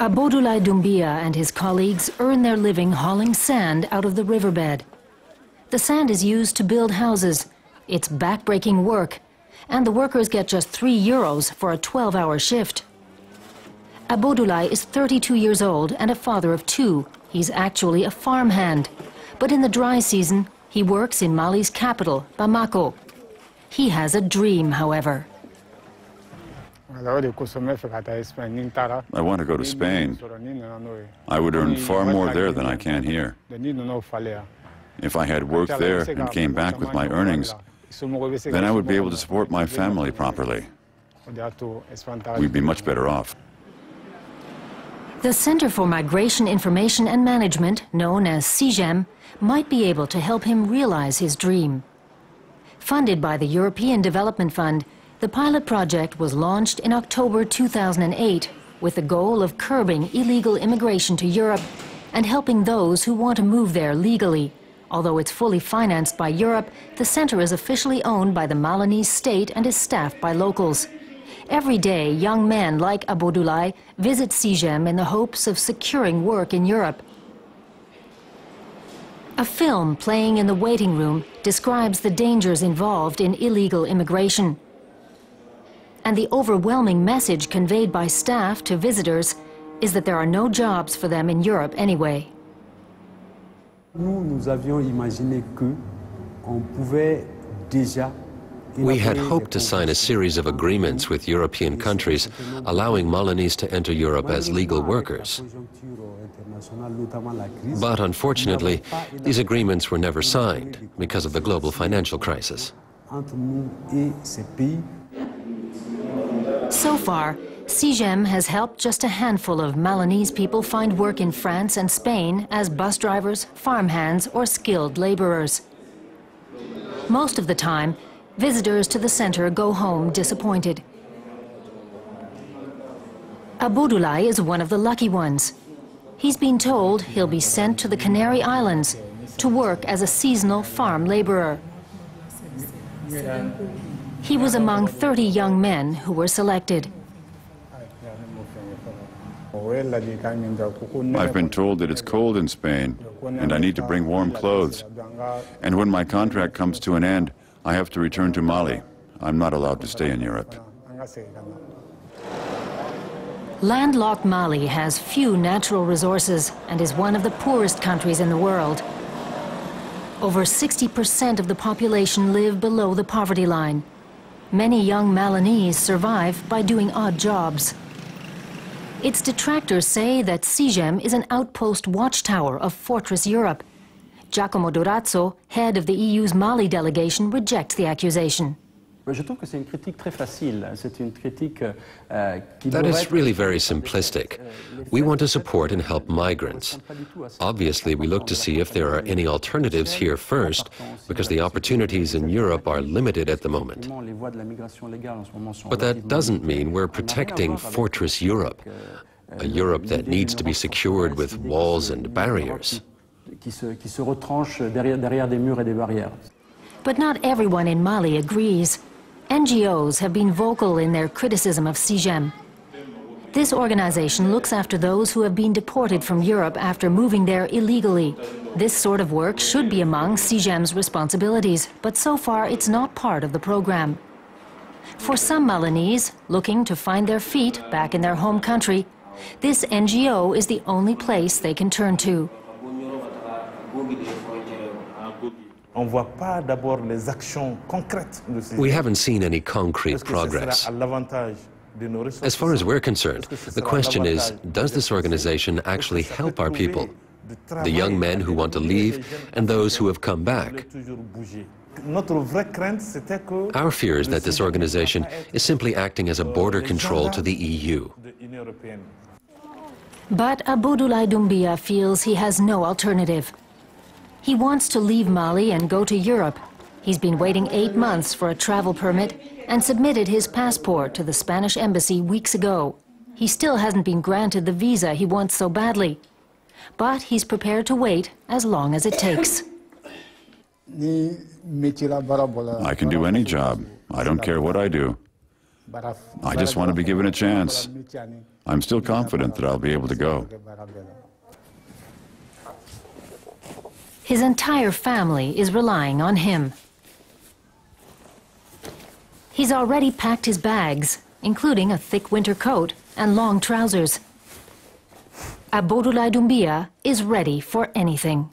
Aboda and his colleagues earn their living hauling sand out of the riverbed. The sand is used to build houses. It's back-breaking work, and the workers get just €3 for a 12-hour shift. Aboda is 32 years old and a father of 2. He's actually a farmhand. But in the dry season, he works in Mali's capital, Bamako. He has a dream, however. I want to go to Spain. I would earn far more there than I can here. If I had worked there and came back with my earnings, then I would be able to support my family properly. We'd be much better off. The Center for Migration Information and Management, known as CIGEM, might be able to help him realize his dream. Funded by the European Development Fund, the pilot project was launched in October 2008 with the goal of curbing illegal immigration to Europe and helping those who want to move there legally. Although it's fully financed by Europe, the center is officially owned by the Malinese state and is staffed by locals. Every day, young men like Aboda visit CIGEM in the hopes of securing work in Europe. A film playing in the waiting room describes the dangers involved in illegal immigration. And the overwhelming message conveyed by staff to visitors is that there are no jobs for them in Europe anyway. We had hoped to sign a series of agreements with European countries, allowing Malinese to enter Europe as legal workers. But unfortunately, these agreements were never signed because of the global financial crisis. So far, CIGEM has helped just a handful of Malinese people find work in France and Spain as bus drivers, farmhands, or skilled laborers. Most of the time, visitors to the center go home disappointed. Aboda is one of the lucky ones. He's been told he'll be sent to the Canary Islands to work as a seasonal farm laborer. He was among 30 young men who were selected. I've been told that it's cold in Spain, and I need to bring warm clothes. And when my contract comes to an end, I have to return to Mali. I'm not allowed to stay in Europe. Landlocked Mali has few natural resources and is one of the poorest countries in the world. Over 60% of the population live below the poverty line. Many young Malinese survive by doing odd jobs. Its detractors say that CIGEM is an outpost watchtower of Fortress Europe. Giacomo Durazzo, head of the EU's Mali delegation, rejects the accusation. That is really very simplistic. We want to support and help migrants. Obviously, we look to see if there are any alternatives here first, because the opportunities in Europe are limited at the moment. But that doesn't mean we're protecting Fortress Europe, a Europe that needs to be secured with walls and barriers. But not everyone in Mali agrees. NGOs have been vocal in their criticism of CIGEM. This organization looks after those who have been deported from Europe after moving there illegally. This sort of work should be among CIGEM's responsibilities, but so far it's not part of the program. For some Malinese looking to find their feet back in their home country, this NGO is the only place they can turn to. We haven't seen any concrete progress. As far as we're concerned, the question is, does this organization actually help our people? The young men who want to leave and those who have come back. Our fear is that this organization is simply acting as a border control to the EU. But Aboda feels he has no alternative. He wants to leave Mali and go to Europe. He's been waiting 8 months for a travel permit and submitted his passport to the Spanish embassy weeks ago. He still hasn't been granted the visa he wants so badly. But he's prepared to wait as long as it takes. I can do any job. I don't care what I do. I just want to be given a chance. I'm still confident that I'll be able to go. His entire family is relying on him. He's already packed his bags, including a thick winter coat and long trousers. Aboda is ready for anything.